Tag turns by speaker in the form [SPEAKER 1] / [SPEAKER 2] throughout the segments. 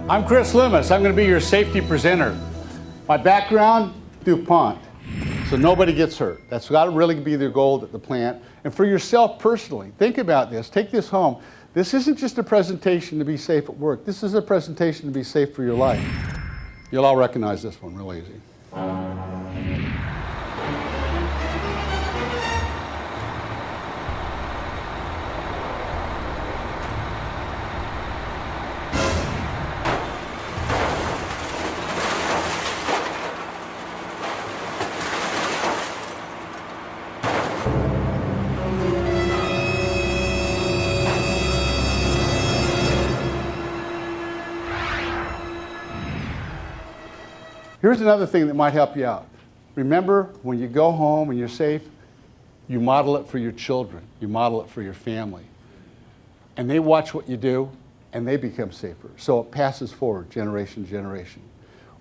[SPEAKER 1] I'm Chris Loomis. I'm going to be your safety presenter. My background, DuPont. So nobody gets hurt. That's got to really be their goal at the plant. And for yourself personally, think about this. Take this home. This isn't just a presentation to be safe at work. This is a presentation to be safe for your life. You'll all recognize this one real easy. Here's another thing that might help you out. Remember, when you go home and you're safe, you model it for your children. You model it for your family. And they watch what you do, and they become safer. So it passes forward generation to generation.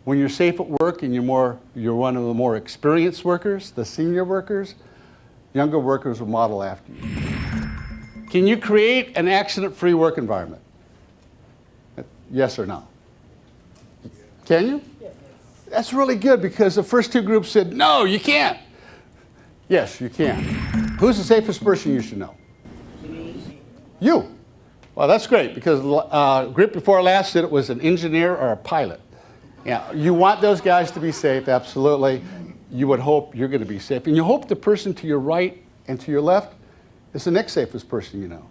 [SPEAKER 1] When you're safe at work and you're one of the more experienced workers, the senior workers, younger workers will model after you. Can you create an accident-free work environment? Yes or no? Can you? That's really good because the first two groups said, no, you can't. Yes, you can. Who's the safest person you should know? You. Well, that's great because group before last said it was an engineer or a pilot. Yeah, you want those guys to be safe, absolutely. You would hope you're going to be safe. And you hope the person to your right and to your left is the next safest person you know.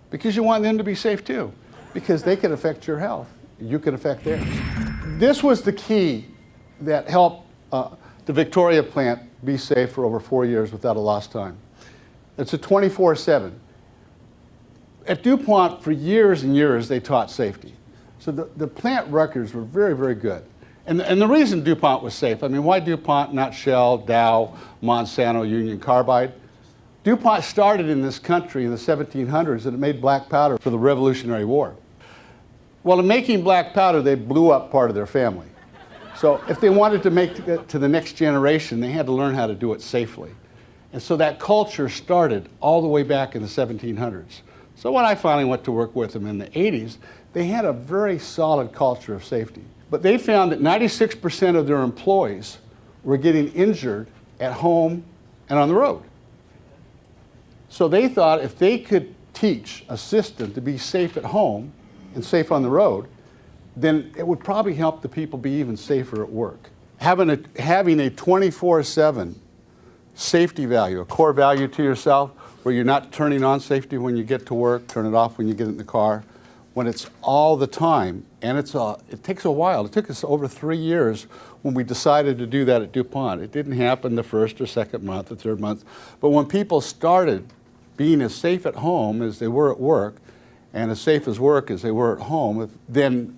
[SPEAKER 1] Because you want them to be safe too. Because they can affect your health. You can affect theirs. This was the key that helped the Victoria plant be safe for over 4 years without a lost time. It's a 24/7. At DuPont, for years and years, they taught safety. So the plant records were very, very good. And the reason DuPont was safe, I mean, why DuPont, not Shell, Dow, Monsanto, Union Carbide? DuPont started in this country in the 1700s and it made black powder for the Revolutionary War. Well, in making black powder, they blew up part of their family. So if they wanted to make it to the next generation, they had to learn how to do it safely. And so that culture started all the way back in the 1700s. So when I finally went to work with them in the 80s, they had a very solid culture of safety. But they found that 96% of their employees were getting injured at home and on the road. So they thought if they could teach a system to be safe at home and safe on the road, then it would probably help the people be even safer at work. Having a 24/7 safety value, a core value to yourself, where you're not turning on safety when you get to work, turn it off when you get in the car, when it's all the time, and it takes a while. It took us over 3 years when we decided to do that at DuPont. It didn't happen the first or second month or third month, but when people started being as safe at home as they were at work, and as safe as work as they were at home, then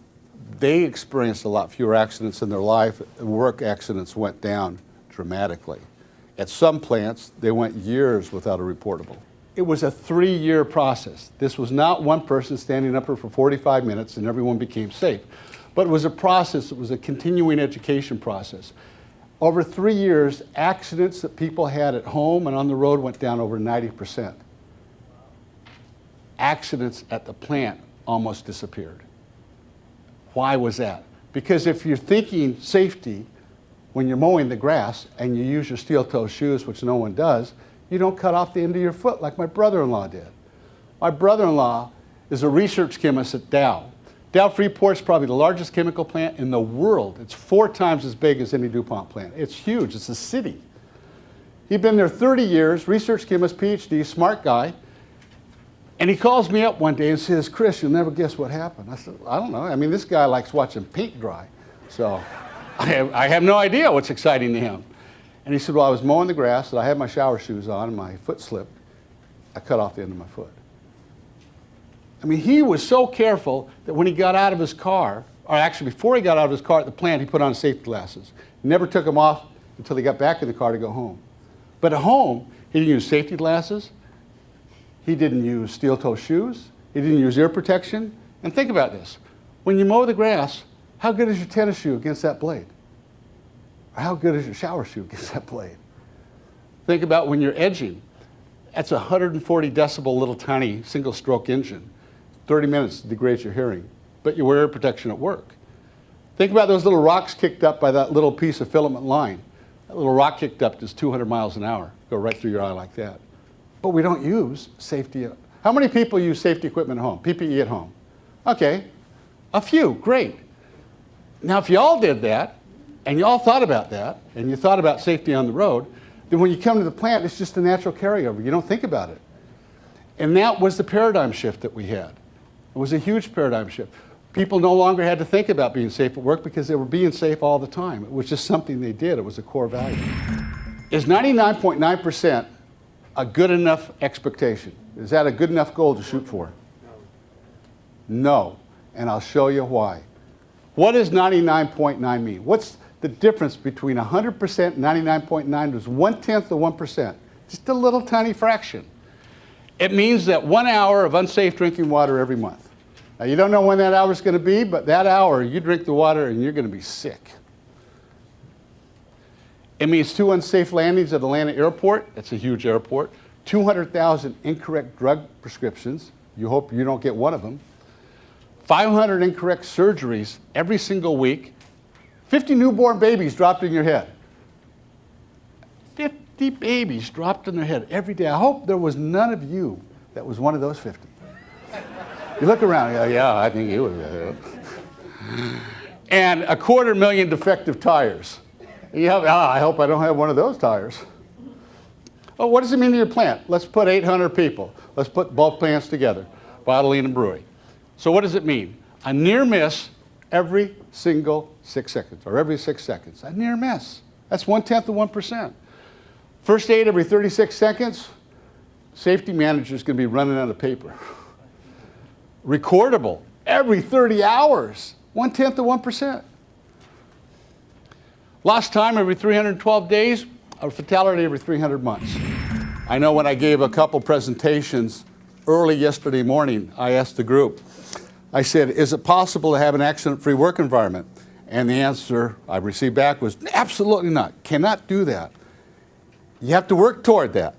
[SPEAKER 1] they experienced a lot fewer accidents in their life. Work accidents went down dramatically. At some plants, they went years without a reportable. It was a 3-year process. This was not one person standing up for 45 minutes and everyone became safe. But it was a process, it was a continuing education process. Over 3 years, accidents that people had at home and on the road went down over 90%. Accidents at the plant almost disappeared. Why was that? Because if you're thinking safety when you're mowing the grass and you use your steel-toe shoes, which no one does, you don't cut off the end of your foot like my brother-in-law did. My brother-in-law is a research chemist at Dow. Dow Freeport's probably the largest chemical plant in the world. It's 4 times as big as any DuPont plant. It's huge, it's a city. He'd been there 30 years, research chemist, PhD, smart guy. And he calls me up one day and says, Chris, you'll never guess what happened. I said, I don't know. I mean, this guy likes watching paint dry. So I have no idea what's exciting to him. And he said, well, I was mowing the grass, and I had my shower shoes on, and my foot slipped. I cut off the end of my foot. I mean, he was so careful that when he got out of his car, or actually before he got out of his car at the plant, he put on safety glasses. He never took them off until he got back in the car to go home. But at home, he didn't use safety glasses. He didn't use steel-toe shoes. He didn't use ear protection. And think about this. When you mow the grass, how good is your tennis shoe against that blade? Or how good is your shower shoe against that blade? Think about when you're edging. That's a 140 decibel little tiny single-stroke engine. 30 minutes degrades your hearing. but you wear ear protection at work. Think about those little rocks kicked up by that little piece of filament line. That little rock kicked up is 200 miles an hour, go right through your eye like that. But we don't use safety. How many people use safety equipment at home, PPE at home? Okay, a few, great. Now if you all did that, and you all thought about that, and you thought about safety on the road, then when you come to the plant, it's just a natural carryover. You don't think about it. And that was the paradigm shift that we had. It was a huge paradigm shift. People no longer had to think about being safe at work because they were being safe all the time. It was just something they did. It was a core value. Is 99.9% a good enough expectation? Is that a good enough goal to shoot for? No. And I'll show you why. What does 99.9 mean? What's the difference between 100% and 99.9 is 1/10 of 1%. Just a little tiny fraction. It means that 1 hour of unsafe drinking water every month. Now you don't know when that hour is going to be, but that hour you drink the water and you're going to be sick. It means 2 unsafe landings at Atlanta Airport. It's a huge airport. 200,000 incorrect drug prescriptions. You hope you don't get one of them. 500 incorrect surgeries every single week. 50 newborn babies dropped in your head. 50 babies dropped in their head every day. I hope there was none of you that was one of those 50. You look around, yeah, I think you was. And 250,000 defective tires. You have, I hope I don't have one of those tires. Oh, what does it mean to your plant? Let's put 800 people. Let's put both plants together, bottling and brewing. So what does it mean? A near miss every single 6 seconds, or every 6 seconds. A near miss. That's 1/10 of 1%. First aid every 36 seconds. Safety manager's going to be running out of paper. Recordable every 30 hours. 1/10 of 1%. Lost time every 312 days, or fatality every 300 months. I know when I gave a couple presentations early yesterday morning, I asked the group, I said, is it possible to have an accident-free work environment? And the answer I received back was, absolutely not. Cannot do that. You have to work toward that.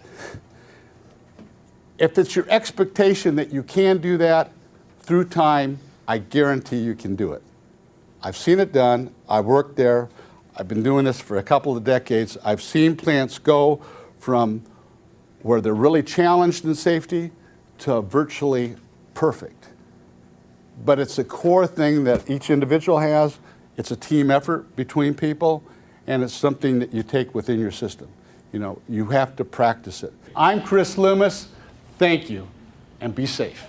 [SPEAKER 1] If it's your expectation that you can do that through time, I guarantee you can do it. I've seen it done. I've worked there. I've been doing this for a couple of decades. I've seen plants go from where they're really challenged in safety to virtually perfect. But it's a core thing that each individual has. It's a team effort between people, and it's something that you take within your system. You know, you have to practice it. I'm Chris Loomis. Thank you, and be safe.